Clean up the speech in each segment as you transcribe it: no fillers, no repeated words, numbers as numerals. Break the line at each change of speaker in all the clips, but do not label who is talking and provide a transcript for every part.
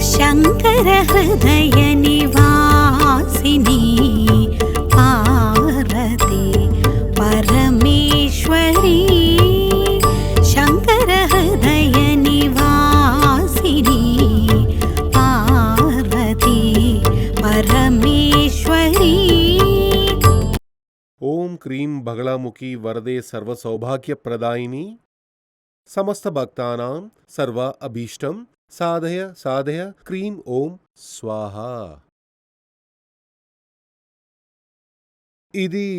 शङ्कर हृदय निवासिनी पार्वती परमेश्वरी शङ्कर हृदय निवासिनी पार्वती परमेश्वरी।
ओम क्रीं बगलामुखी वरदे सर्व सौभाग्य प्रदायिनी समस्त भक्तानां सर्व अभीष्टं साधय साधय क्रीं ओम स्वाहा। ఇది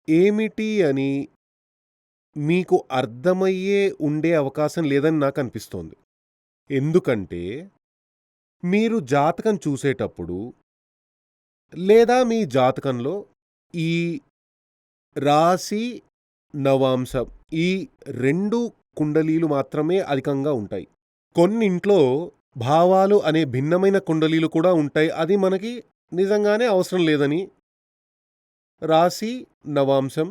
ఏమిటి అని మీకు అర్థమయ్యే ఉండే అవకాశం లేదని నాకు అనిపిస్తోంది. ఎందుకంటే మీరు జాతకం చూసేటప్పుడు లేదా మీ జాతకంలో ఈ రాశి నవాంశం ఈ 2 కుండలీలు మాత్రమే అధికంగా ఉంటాయి. కొన్నింట్లో భావాలు అనే భిన్నమైన కుండలీలు కూడా ఉంటాయి. అది మనకి నిజంగానే అవసరం లేదని. రాశి నవాంశం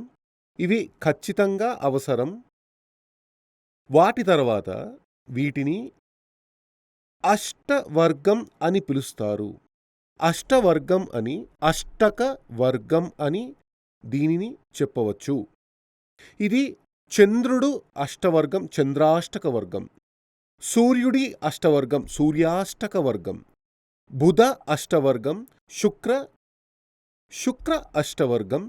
ఇవి ఖచ్చితంగా అవసరం. వాటి తర్వాత వీటిని అష్టవర్గం అని పిలుస్తారు. అష్టవర్గం అని అష్టక వర్గం అని దీనిని చెప్పవచ్చు. ఇది చంద్రుడు అష్టవర్గం చంద్రాష్టక వర్గం, సూర్యుడి అష్టవర్గం సూర్యాష్టక వర్గం, బుధ అష్టవర్గం శుక్ర అష్టవర్గం,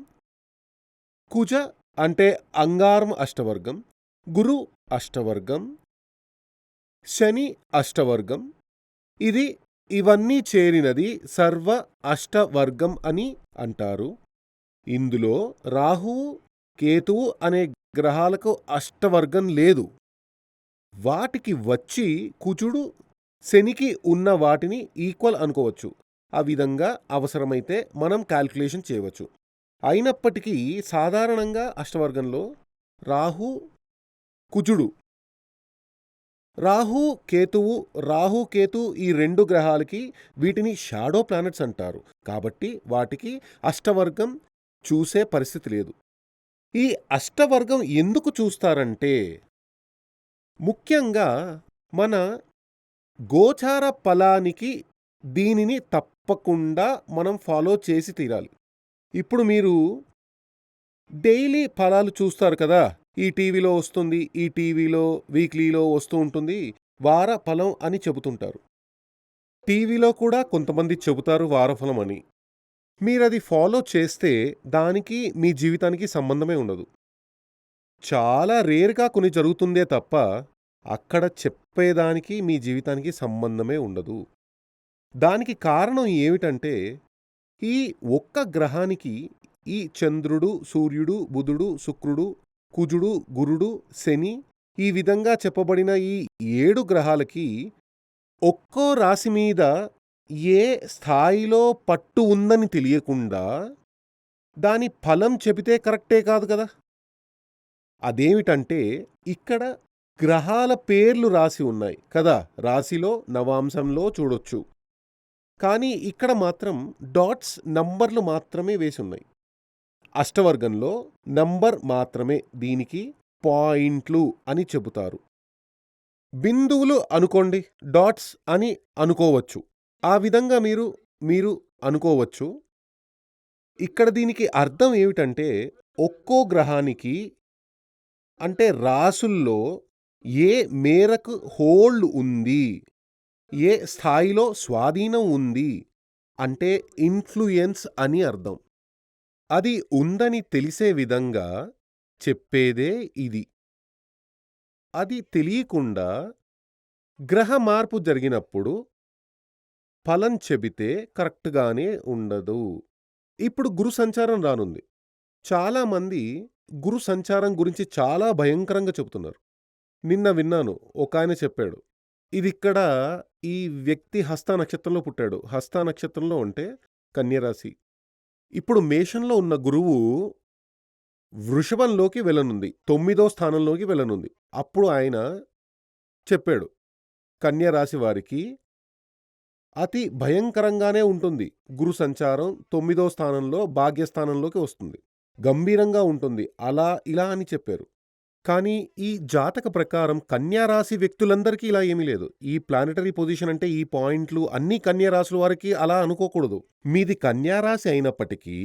కుజ అంటే అంగారం అష్టవర్గం, గురు అష్టవర్గం, శని అష్టవర్గం. ఇవన్నీ చేరినది సర్వ అష్టవర్గం అని అంటారు. ఇందులో రాహువు కేతువు అనే గ్రహాలకు అష్టవర్గం లేదు. వాటికి వచ్చి కుజుడు శనికి ఉన్న వాటిని ఈక్వల్ అనుకోవచ్చు. ఆ విధంగా అవసరమైతే మనం క్యాల్కులేషన్ చేయవచ్చు. అయినప్పటికీ సాధారణంగా అష్టవర్గంలో రాహు కుజుడు రాహు కేతు ఈ 2 గ్రహాలకి వీటిని షాడో ప్లానెట్స్ అంటారు. కాబట్టి వాటికి అష్టవర్గం చూసే పరిస్థితి లేదు. ఈ అష్టవర్గం ఎందుకు చూస్తారంటే ముఖ్యంగా మన గోచార ఫలానికి దీనిని తప్పకుండా మనం ఫాలో చేసి తీరాలి. ఇప్పుడు మీరు డైలీ ఫలాలు చూస్తారు కదా, ఈ టీవీలో వస్తుంది, ఈ టీవీలో వీక్లీలో వస్తూ ఉంటుంది వార ఫలం అని చెబుతుంటారు. టీవీలో కూడా కొంతమంది చెబుతారు వారఫలం అని. మీరది ఫాలో చేస్తే దానికి మీ జీవితానికి సంబంధమే ఉండదు. చాలా రేర్గా కొన్ని జరుగుతుందే తప్ప అక్కడ చెప్పేదానికి మీ జీవితానికి సంబంధమే ఉండదు. దానికి కారణం ఏమిటంటే ఈ ఒక్క గ్రహానికి ఈ చంద్రుడు సూర్యుడు బుధుడు శుక్రుడు కుజుడు గురుడు శని ఈ విధంగా చెప్పబడిన ఈ 7 గ్రహాలకి ఒక్కో రాశి మీద ఏ స్థాయిలో పట్టు ఉందని తెలియకుండా దాని ఫలం చెబితే కరెక్టే కాదు కదా. అదేమిటంటే ఇక్కడ గ్రహాల పేర్లు రాసి ఉన్నాయి కదా, రాశిలో నవాంశంలో చూడొచ్చు. కానీ ఇక్కడ మాత్రం డాట్స్ నంబర్లు మాత్రమే వేసి ఉన్నాయి. అష్టవర్గంలో నంబర్ మాత్రమే దీనికి పాయింట్లు అని చెబుతారు. బిందువులు అనుకోండి, డాట్స్ అని అనుకోవచ్చు. ఆ విధంగా మీరు అనుకోవచ్చు. ఇక్కడ దీనికి అర్థం ఏమిటంటే ఒక్కో గ్రహానికి అంటే రాసుల్లో ఏ మేరకు హోల్డ్ ఉంది, ఏ స్థాయిలో స్వాధీనం ఉంది అంటే ఇన్ఫ్లుయెన్స్ అని అర్థం. అది ఉందని తెలిసే విధంగా చెప్పేదే ఇది. అది తెలియకుండా గ్రహ మార్పు జరిగినప్పుడు ఫలం చెబితే కరెక్ట్గానే ఉండదు. ఇప్పుడు గురు సంచారం రానుంది. చాలామంది గురు సంచారం గురించి చాలా భయంకరంగా చెబుతున్నారు. నిన్న విన్నాను, ఒక ఆయన చెప్పాడు, ఇదిక్కడ ఈ వ్యక్తి హస్త నక్షత్రంలో పుట్టాడు. హస్త నక్షత్రంలో అంటే కన్యరాశి. ఇప్పుడు మేషంలో ఉన్న గురువు వృషభంలోకి వెళ్ళనుంది, 9వ స్థానంలోకి వెళ్ళనుంది. అప్పుడు ఆయన చెప్పాడు కన్యరాశి వారికి అతి భయంకరంగానే ఉంటుంది. గురు సంచారం 9వ స్థానంలో భాగ్యస్థానంలోకి వస్తుంది, గంభీరంగా ఉంటుంది, అలా ఇలా అని చెప్పారు. కానీ ఈ జాతక ప్రకారం కన్యా రాశి వ్యక్తులందరికీ ఇలా ఏమీ లేదు. ఈ ప్లానెటరీ పొజిషన్ అంటే ఈ పాయింట్లు అన్నీ కన్యా రాశుల వారికి అలా అనుకోకూడదు. మీది కన్యా రాశి అయినప్పటికీ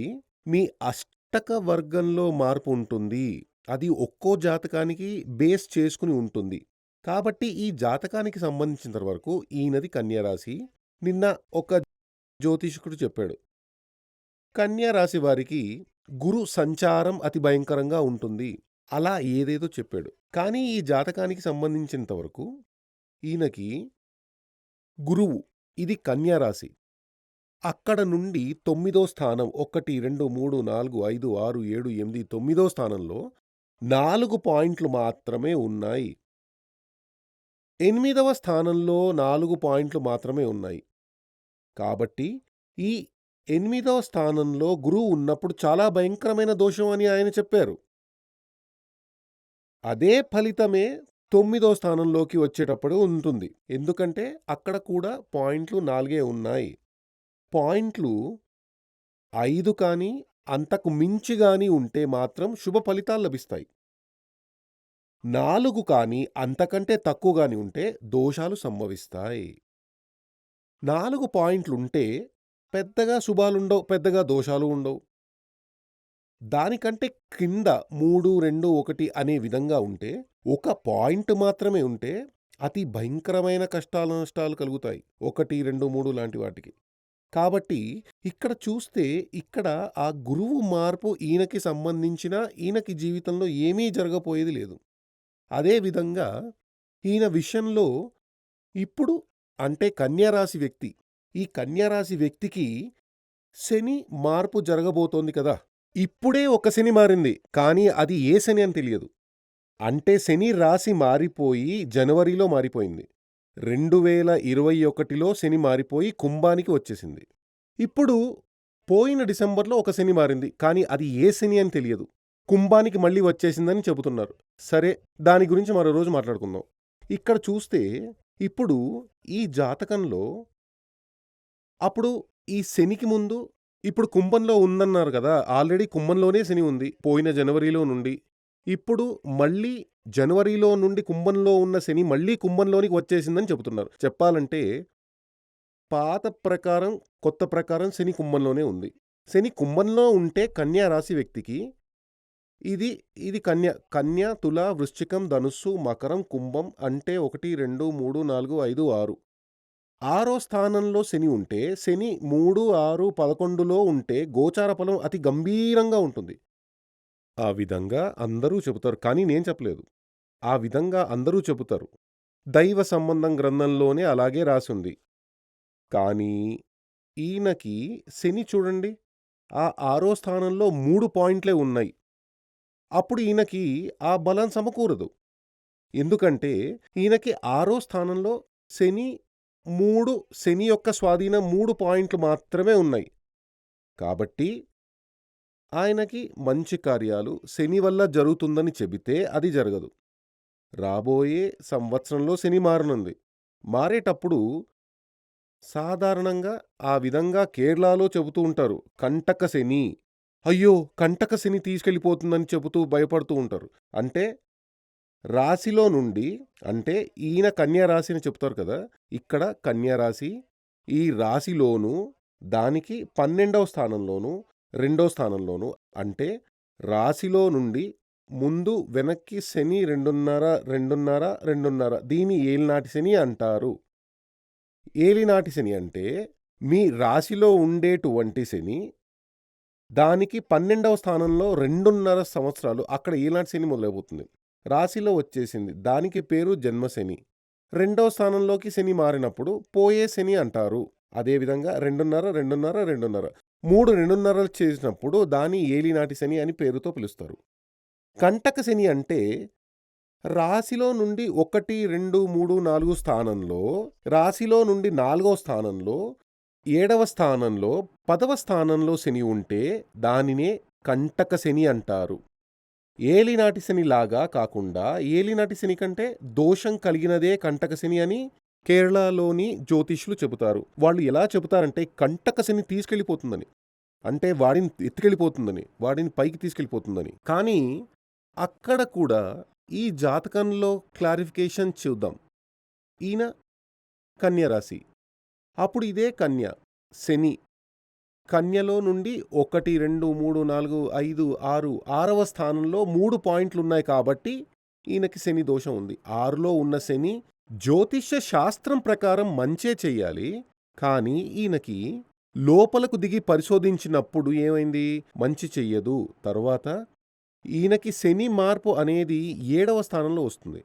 మీ అష్టక వర్గంలో మార్పు ఉంటుంది. అది ఒక్కో జాతకానికి బేస్ చేసుకుని ఉంటుంది. కాబట్టి ఈ జాతకానికి సంబంధించినంత వరకు ఈయనది కన్యా రాశి. నిన్న ఒక జ్యోతిష్కుడు చెప్పాడు. కన్యా రాశి వారికి గురు సంచారం అతి భయంకరంగా ఉంటుంది. అలా ఏదేదో చెప్పాడు. కానీ ఈ జాతకానికి సంబంధించినంత వరకు ఈయనకి గురువు ఇది కన్యా రాశి. అక్కడ నుండి 9వ స్థానం 1, 2, 3, 4, 5, 6, 7, 8, 9వ స్థానంలో 4 పాయింట్లు మాత్రమే ఉన్నాయి. 8వ స్థానంలో 4 పాయింట్లు మాత్రమే ఉన్నాయి. కాబట్టి ఈ 8వ స్థానంలో గురువు ఉన్నప్పుడు చాలా భయంకరమైన దోషం అని ఆయన చెప్పారు. అదే ఫలితమే 9వ స్థానంలోకి వచ్చేటప్పుడు ఉంటుంది. ఎందుకంటే అక్కడ కూడా పాయింట్లు 4 ఉన్నాయి. పాయింట్లు 5 కానీ అంతకు మించి గాని ఉంటే మాత్రం శుభ ఫలితాలు లభిస్తాయి. 4 కానీ అంతకంటే తక్కువ గాని ఉంటే దోషాలు సంభవిస్తాయి. 4 పాయింట్లుంటే పెద్దగా శుభాలుండవు, పెద్దగా దోషాలు ఉండవు. దానికంటే కింద 3, 2, 1 అనే విధంగా ఉంటే, ఒక పాయింట్ మాత్రమే ఉంటే అతి భయంకరమైన కష్టాలు, నష్టాలు కలుగుతాయి. 1, 2, 3 లాంటి వాటికి. కాబట్టి ఇక్కడ చూస్తే ఇక్కడ ఆ గురువు మార్పు ఈయనకి సంబంధించిన ఈయనకి జీవితంలో ఏమీ జరగపోయేది లేదు. అదే విధంగా ఈయన విషయంలో ఇప్పుడు అంటే కన్యా రాశి వ్యక్తి. ఈ కన్యా రాశి వ్యక్తికి శని మార్పు జరగబోతోంది కదా! ఇప్పుడే ఒక శని మారింది. కానీ అది ఏ శని అని తెలియదు. అంటే శని రాశి మారిపోయి జనవరిలో మారిపోయింది. 2021లో శని మారిపోయి కుంభానికి వచ్చేసింది. ఇప్పుడు పోయిన డిసెంబర్లో ఒక శని మారింది. కానీ అది ఏ శని అని తెలియదు. కుంభానికి మళ్ళీ వచ్చేసిందని చెబుతున్నారు. సరే, దాని గురించి మరో రోజు మాట్లాడుకుందాం. ఇక్కడ చూస్తే ఇప్పుడు ఈ జాతకంలో అప్పుడు ఈ శనికి ముందు ఇప్పుడు కుంభంలో ఉందన్నారు కదా! ఆల్రెడీ కుంభంలోనే శని ఉంది పోయిన జనవరిలో నుండి. ఇప్పుడు మళ్ళీ జనవరిలో నుండి కుంభంలో ఉన్న శని మళ్ళీ కుంభంలోనికి వచ్చేసిందని చెబుతున్నారు. చెప్పాలంటే పాత ప్రకారం, కొత్త ప్రకారం శని కుంభంలోనే ఉంది. శని కుంభంలో ఉంటే కన్యా రాశి వ్యక్తికి ఇది కన్య, తుల, వృశ్చికం, ధనుస్సు, మకరం, కుంభం అంటే 1, 2, 3, 4, 5, 6. 6వ స్థానంలో శని ఉంటే శని 3, 6, 11లో ఉంటే గోచార ఫలం అతి గంభీరంగా ఉంటుంది. ఆ విధంగా అందరూ చెబుతారు. కానీ నేను చెప్పలేదు. ఆ విధంగా అందరూ చెబుతారు. దైవ సంబంధం గ్రంథంలోనే అలాగే రాసుంది. కానీ ఈయనకి శని చూడండి, ఆ 6వ స్థానంలో 3 పాయింట్లే ఉన్నాయి. అప్పుడు ఈయనకి ఆ బలం సమకూరదు. ఎందుకంటే ఈయనకి 6వ స్థానంలో శని యొక్క స్వాధీనం 3 పాయింట్లు మాత్రమే ఉన్నాయి. కాబట్టి ఆయనకి మంచి కార్యాలు శని వల్ల జరుగుతుందని చెబితే అది జరగదు. రాబోయే సంవత్సరంలో శని మారనుంది. మారేటప్పుడు సాధారణంగా ఆ విధంగా కేరళలో చెబుతూ ఉంటారు. కంటక శని, అయ్యో కంటక శని తీసుకెళ్ళిపోతుందని చెబుతూ భయపడుతూ ఉంటారు. అంటే రాశిలో నుండి, అంటే ఈయన కన్యా రాశి అని చెప్తారు కదా, ఇక్కడ కన్యా రాశి ఈ రాశిలోను దానికి 12వ స్థానంలోను 2వ స్థానంలోను, అంటే రాశిలో నుండి ముందు వెనక్కి శని 2.5, 2.5, 2.5 దీని ఏలినాటి శని అంటారు. ఏలినాటి శని అంటే మీ రాశిలో ఉండేటువంటి శని దానికి 12వ స్థానంలో 2.5 సంవత్సరాలు అక్కడ ఏలినాటి శని మొదలైపోతుంది. రాశిలో వచ్చేసింది. దానికి పేరు జన్మశని. 2వ స్థానంలోకి శని మారినప్పుడు పోయే శని అంటారు. అదేవిధంగా 2.5, 2.5, 2.5 3 2.5 చేసినప్పుడు దాని ఏలినాటి శని అని పేరుతో పిలుస్తారు. కంటక శని అంటే రాశిలో నుండి 1, 2, 3, 4 స్థానంలో, రాశిలో నుండి 4వ స్థానంలో, 7వ స్థానంలో, 10వ స్థానంలో శని ఉంటే దానినే కంటక శని అంటారు. ఏలినాటి శని లాగా కాకుండా, ఏలినాటి శని కంటే దోషం కలిగినదే కంటక శని అని కేరళలోని జ్యోతిష్యులు చెబుతారు. వాళ్ళు ఎలా చెబుతారంటే కంటక శని తీసుకెళ్ళిపోతుందని, అంటే వాడిని ఎత్తుకెళ్ళిపోతుందని, వాడిని పైకి తీసుకెళ్ళిపోతుందని. కానీ అక్కడ కూడా ఈ జాతకంలో క్లారిఫికేషన్ చూద్దాం. ఈయన కన్య రాశి. అప్పుడు ఇదే కన్య, శని. కన్యలో నుండి 1, 2, 3, 4, 5, 6 6వ స్థానంలో 3 పాయింట్లున్నాయి కాబట్టి ఈయనకి శని దోషం ఉంది. 6లో ఉన్న శని జ్యోతిష్య శాస్త్రం ప్రకారం మంచే చెయ్యాలి. కానీ ఈయనకి లోపలకు దిగి పరిశోధించినప్పుడు ఏమైంది? మంచి చెయ్యదు. తరువాత ఈయనకి శని మార్పు అనేది 7వ స్థానంలో వస్తుంది.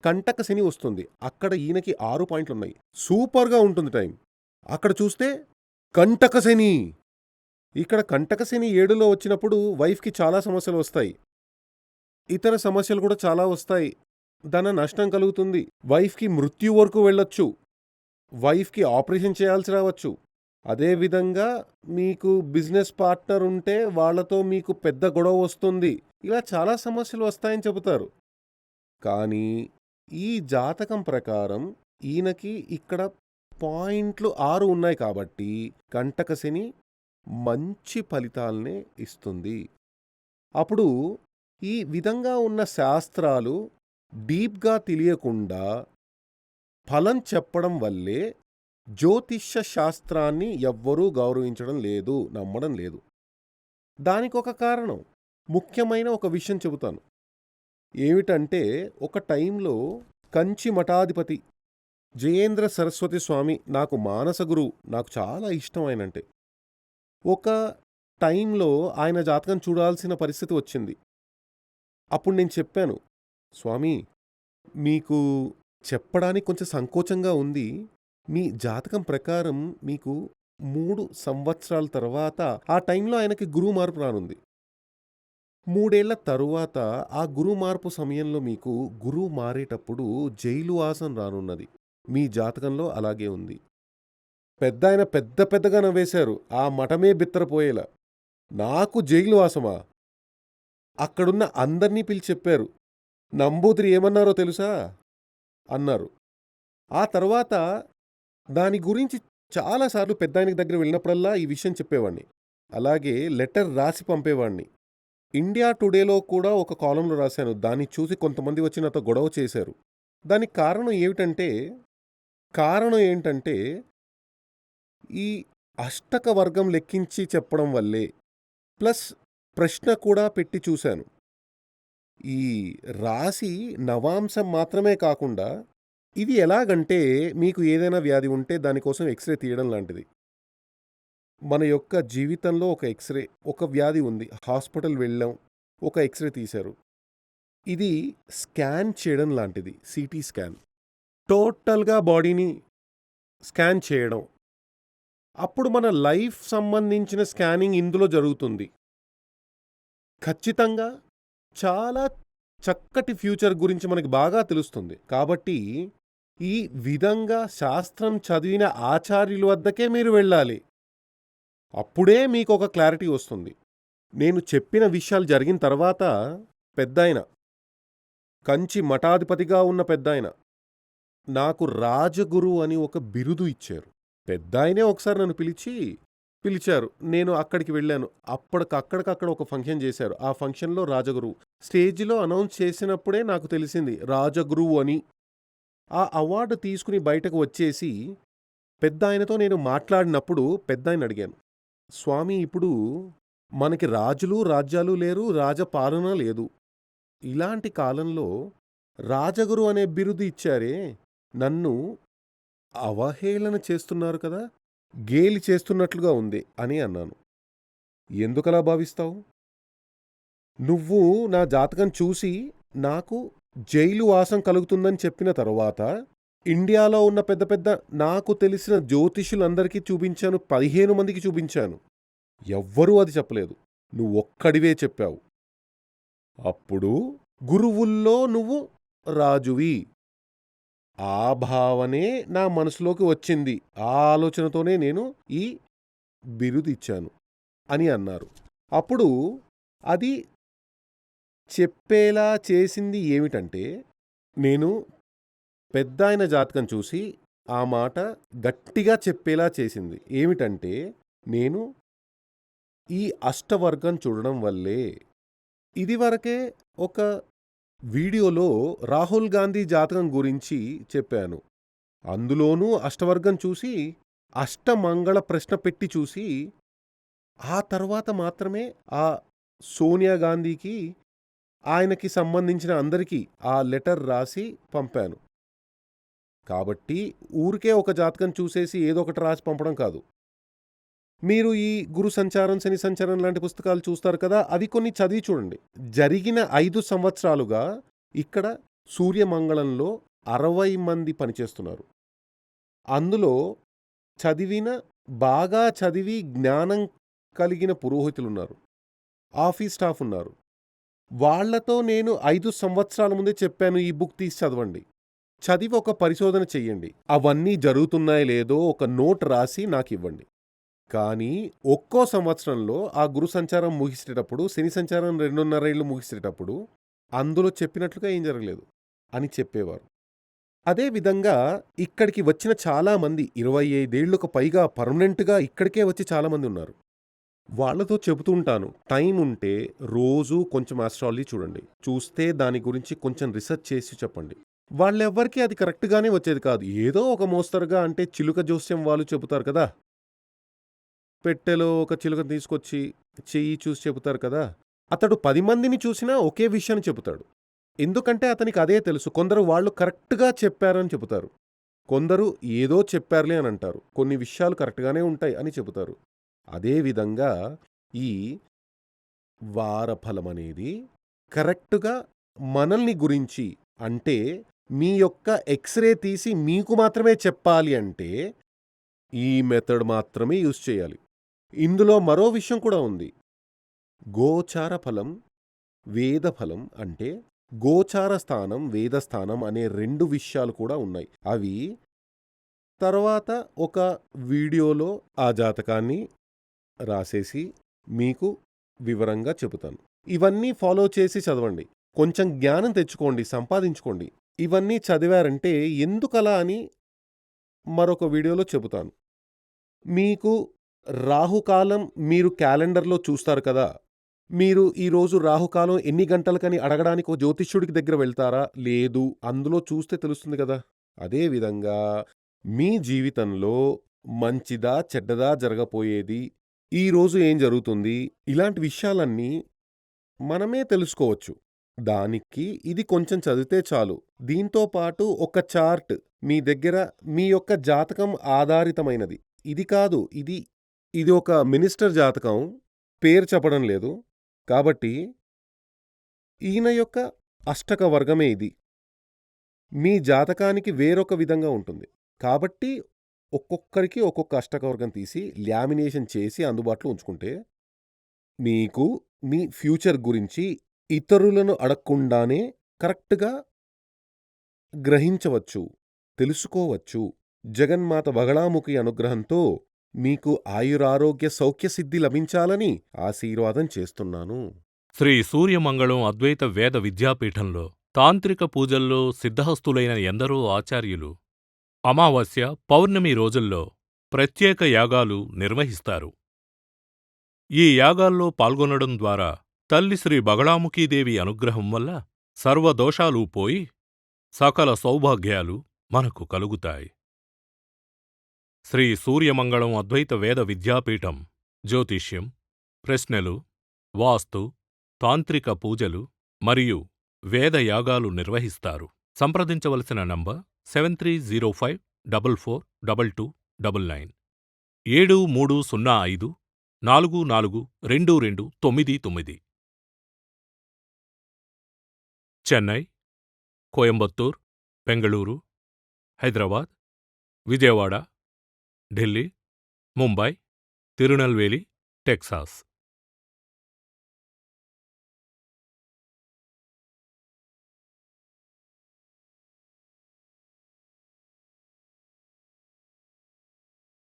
కంటక శని వస్తుంది. అక్కడ ఈయనకి 6 పాయింట్లున్నాయి. సూపర్‌గా ఉంటుంది టైం. అక్కడ చూస్తే కంటక శని. ఇక్కడ కంటక శని 7లో వచ్చినప్పుడు వైఫ్‌కి చాలా సమస్యలు వస్తాయి. ఇతర సమస్యలు కూడా చాలా వస్తాయి. ధన నష్టం కలుగుతుంది. వైఫ్‌కి మృత్యు వరకు వెళ్ళొచ్చు. వైఫ్‌కి ఆపరేషన్ చేయాల్సి రావచ్చు. అదేవిధంగా మీకు బిజినెస్ పార్ట్నర్ ఉంటే వాళ్ళతో మీకు పెద్ద గొడవ వస్తుంది. ఇలా చాలా సమస్యలు వస్తాయని చెబుతారు. కానీ ఈ జాతకం ప్రకారం ఈయనకి ఇక్కడ పాయింట్లు 6 ఉన్నాయి కాబట్టి కంటక శని మంచి ఫలితాలనే ఇస్తుంది. అప్పుడు ఈ విధంగా ఉన్న శాస్త్రాలు డీప్‌గా తెలియకుండా ఫలం చెప్పడం వల్లే జ్యోతిష్య శాస్త్రాన్ని ఎవ్వరూ గౌరవించడం లేదు, నమ్మడం లేదు. దానికొక కారణం, ముఖ్యమైన ఒక విషయం చెబుతాను. ఏమిటంటే ఒక టైంలో కంచి మఠాధిపతి జయేంద్ర సరస్వతి స్వామి నాకు మానస గురువు. నాకు చాలా ఇష్టం ఆయనంటే. ఒక టైంలో ఆయన జాతకం చూడాల్సిన పరిస్థితి వచ్చింది. అప్పుడు నేను చెప్పాను, స్వామి మీకు చెప్పడానికి కొంచెం సంకోచంగా ఉంది. మీ జాతకం ప్రకారం మీకు 3 సంవత్సరాల తర్వాత ఆ టైంలో ఆయనకి గురువు మార్పు రానుంది. 3 ఏళ్ల తరువాత ఆ గురువు మార్పు సమయంలో మీకు గురువు మారేటప్పుడు జైలు వాసం రానున్నది. మీ జాతకంలో అలాగే ఉంది. పెద్దాయన పెద్ద పెద్దగా నవ్వేశారు. ఆ మఠమే బిత్తరపోయేలా. నాకు జైలు వాసమా? అక్కడున్న అందర్నీ పిలిచి చెప్పారు. నంబూతిరి ఏమన్నారో తెలుసా? అన్నారు. ఆ తర్వాత దాని గురించి చాలాసార్లు పెద్దాయనకి దగ్గర వెళ్ళినప్పుడల్లా ఈ విషయం చెప్పేవాణ్ణి. అలాగే లెటర్ రాసి పంపేవాణ్ణి. ఇండియా టుడేలో కూడా ఒక కాలంలో రాశాను. దాన్ని చూసి కొంతమంది వచ్చి నాతో గొడవ చేశారు. దానికి కారణం ఏంటంటే ఈ అష్టక వర్గం లెక్కించి చెప్పడం వల్లే. ప్లస్ ప్రశ్న కూడా పెట్టి చూశాను. ఈ రాశి నవాంశం మాత్రమే కాకుండా ఇది ఎలాగంటే మీకు ఏదైనా వ్యాధి ఉంటే దానికోసం ఎక్స్‌రే తీయడం లాంటిది. మన యొక్క జీవితంలో ఒక ఎక్స్‌రే, ఒక వ్యాధి ఉంది, హాస్పిటల్ వెళ్ళాం, ఒక ఎక్స్‌రే తీశారు. ఇది స్కాన్ చేయడం లాంటిది. CT scan. టోటల్‌గా బాడీని స్కాన్ చేయడం. అప్పుడు మన లైఫ్ సంబంధించిన స్కానింగ్ ఇందులో జరుగుతుంది. ఖచ్చితంగా చాలా చక్కటి ఫ్యూచర్ గురించి మనకి బాగా తెలుస్తుంది. కాబట్టి ఈ విధంగా శాస్త్రం చదివిన ఆచార్యుల వద్దకే మీరు వెళ్ళాలి. అప్పుడే మీకొక క్లారిటీ వస్తుంది. నేను చెప్పిన విషయాలు జరిగిన తర్వాత పెద్దాయన, కంచి మఠాధిపతిగా ఉన్న పెద్దాయన నాకు రాజగురు అని ఒక బిరుదు ఇచ్చారు. పెద్దాయనే ఒకసారి నన్ను పిలిచారు. నేను అక్కడికి వెళ్ళాను. అక్కడికక్కడ ఒక ఫంక్షన్ చేశారు. ఆ ఫంక్షన్‌లో రాజగురువు స్టేజిలో అనౌన్స్ చేసినప్పుడే నాకు తెలిసింది రాజగురువు అని. ఆ అవార్డు తీసుకుని బయటకు వచ్చేసి పెద్దాయనతో నేను మాట్లాడినప్పుడు పెద్దాయన అడిగాను, స్వామి ఇప్పుడు మనకి రాజులు, రాజ్యాలు లేరు, రాజపాలన లేదు. ఇలాంటి కాలంలో రాజగురు అనే బిరుదు ఇచ్చారే, నన్ను అవహేళన చేస్తున్నారు కదా, గేలి చేస్తున్నట్లుగా ఉంది అని అన్నాను. ఎందుకలా భావిస్తావు? నువ్వు నా జాతకం చూసి నాకు జైలు వాసం కలుగుతుందని చెప్పిన తరువాత ఇండియాలో ఉన్న పెద్ద పెద్ద నాకు తెలిసిన జ్యోతిష్యులందరికీ చూపించాను. 15 మందికి చూపించాను. ఎవ్వరూ అది చెప్పలేదు. నువ్వొక్కడివే చెప్పావు. అప్పుడు గురువుల్లో నువ్వు రాజువి. ఆ భావనే నా మనసులోకి వచ్చింది. ఆ ఆలోచనతోనే నేను ఈ బిరుదిచ్చాను అని అన్నారు. అప్పుడు అది చెప్పేలా చేసింది ఏమిటంటే, నేను పెద్దాయన జాతకం చూసి ఆ మాట గట్టిగా చెప్పేలా చేసింది. ఏమిటంటే, నేను ఈ అష్టవర్గం చూడడం వల్లే. ఇదివరకే ఒక వీడియోలో రాహుల్ గాంధీ జాతకం గురించి చెప్పాను. అందులోనూ అష్టవర్గం చూసి, అష్టమంగళ ప్రశ్న పెట్టి చూసి, ఆ తర్వాత మాత్రమే ఆ సోనియా గాంధీకి, ఆయనకి సంబంధించిన అందరికీ ఆ లెటర్ రాసి పంపాను. కాబట్టి ఊరికే ఒక జాతకం చూసేసి ఏదో ఒకటి రాసి పంపడం కాదు. మీరు ఈ గురు సంచారం, శని సంచారం లాంటి పుస్తకాలు చూస్తారు కదా, అవి కొన్ని చదివి చూడండి. జరిగిన 5 సంవత్సరాలుగా ఇక్కడ సూర్యమంగళంలో 60 మంది పనిచేస్తున్నారు. అందులో బాగా చదివి జ్ఞానం కలిగిన పురోహితులున్నారు. ఆఫీస్ స్టాఫ్ ఉన్నారు. వాళ్లతో నేను 5 సంవత్సరాల ముందే చెప్పాను, ఈ బుక్ తీసి చదవండి. చదివి ఒక పరిశోధన చెయ్యండి. అవన్నీ జరుగుతున్నాయో లేదో ఒక నోట్ రాసి నాకివ్వండి. కానీ ఒక్కో సంవత్సరంలో ఆ గురు సంచారం ముగిసేటప్పుడు, శని సంచారం 2.5 ఏళ్ళు ముగిసేటప్పుడు అందులో చెప్పినట్లుగా ఏం జరగలేదు అని చెప్పేవారు. అదేవిధంగా ఇక్కడికి వచ్చిన చాలామంది 25 ఏళ్లకు పైగా పర్మనెంట్గా ఇక్కడికే వచ్చి చాలామంది ఉన్నారు. వాళ్లతో చెబుతూ ఉంటాను, టైం ఉంటే రోజూ కొంచెం ఆస్ట్రాలజీ చూడండి. చూస్తే దాని గురించి కొంచెం రీసెర్చ్ చేసి చెప్పండి. వాళ్ళెవ్వరికీ అది కరెక్ట్గానే వచ్చేది కాదు. ఏదో ఒక మోస్తరుగా, అంటే చిలుక జోస్యం వాళ్ళు చెబుతారు కదా, పెట్టెలో ఒక చిలుకను తీసుకొచ్చి చెయ్యి చూసి చెబుతారు కదా, అతడు 10 మందిని చూసినా ఒకే విషయాన్ని చెబుతాడు. ఎందుకంటే అతనికి అదే తెలుసు. కొందరు వాళ్ళు కరెక్ట్గా చెప్పారని చెబుతారు, కొందరు ఏదో చెప్పారులే అని అంటారు. కొన్ని విషయాలు కరెక్ట్గానే ఉంటాయి అని చెబుతారు. అదేవిధంగా ఈ వారఫలం అనేది కరెక్ట్గా మనల్ని గురించి, అంటే మీ యొక్క ఎక్స్రే తీసి మీకు మాత్రమే చెప్పాలి అంటే ఈ మెథడ్ మాత్రమే యూజ్ చేయాలి. ఇందులో మరో విషయం కూడా ఉంది. గోచార ఫలం, వేద ఫలం, అంటే గోచార స్థానం, వేదస్థానం అనే 2 విషయాలు కూడా ఉన్నాయి. అవి తర్వాత ఒక వీడియోలో ఆ జాతకాన్ని రాసేసి మీకు వివరంగా చెబుతాను. ఇవన్నీ ఫాలో చేసి చదవండి. కొంచెం జ్ఞానం తెచ్చుకోండి, సంపాదించుకోండి. ఇవన్నీ చదివారంటే ఎందుకలా అని మరొక వీడియోలో చెబుతాను. మీకు రాహుకాలం మీరు క్యాలెండర్లో చూస్తారు కదా, మీరు ఈరోజు రాహుకాలం ఎన్ని గంటలకని అడగడానికి ఒక జ్యోతిష్యుడికి దగ్గర వెళ్తారా? లేదు, అందులో చూస్తే తెలుస్తుంది కదా. అదేవిధంగా మీ జీవితంలో మంచిదా చెడ్డదా జరగపోయేది, ఈరోజు ఏం జరుగుతుంది, ఇలాంటి విషయాలన్నీ మనమే తెలుసుకోవచ్చు. దానికి ఇది కొంచెం చదివితే చాలు. దీంతో పాటు ఒక చార్ట్ మీ దగ్గర, మీ యొక్క జాతకం ఆధారితమైనది. ఇది కాదు, ఇది ఒక మినిస్టర్ జాతకం, పేరు చెప్పడం లేదు కాబట్టి ఈయన యొక్క అష్టక వర్గమే ఇది. మీ జాతకానికి వేరొక విధంగా ఉంటుంది కాబట్టి ఒక్కొక్కరికి ఒక్కొక్క అష్టక వర్గం తీసి లామినేషన్ చేసి అందుబాటులో ఉంచుకుంటే మీకు మీ ఫ్యూచర్ గురించి ఇతరులను అడగకుండానే కరెక్ట్గా గ్రహించవచ్చు, తెలుసుకోవచ్చు. జగన్మాత బగళాముఖి అనుగ్రహంతో మీకు ఆయురారోగ్య సౌఖ్యసిద్ధి లభించాలని ఆశీర్వాదం చేస్తున్నాను.
శ్రీ సూర్యమంగళం అద్వైత వేద విద్యాపీఠంలో తాంత్రిక పూజల్లో సిద్ధహస్తులైన ఎందరో ఆచార్యులు అమావాస్య, పౌర్ణమి రోజుల్లో ప్రత్యేక యాగాలు నిర్వహిస్తారు. ఈ యాగాల్లో పాల్గొనడం ద్వారా తల్లి శ్రీ బగళాముఖీదేవి అనుగ్రహం వల్ల సర్వదోషాలూ పోయి సకల సౌభాగ్యాలు మనకు కలుగుతాయి. శ్రీ సూర్యమంగళం అద్వైత వేద విద్యాపీఠం జ్యోతిష్యం, ప్రశ్నలు, వాస్తు, తాంత్రిక పూజలు మరియు వేదయాగాలు నిర్వహిస్తారు. సంప్రదించవలసిన నంబర్ 7305442299 7305442299. చెన్నై, కోయంబత్తూర్, బెంగళూరు, హైదరాబాద్, విజయవాడ, ఢిల్లీ, ముంబై, తిరునల్వేలి, టెక్సాస్.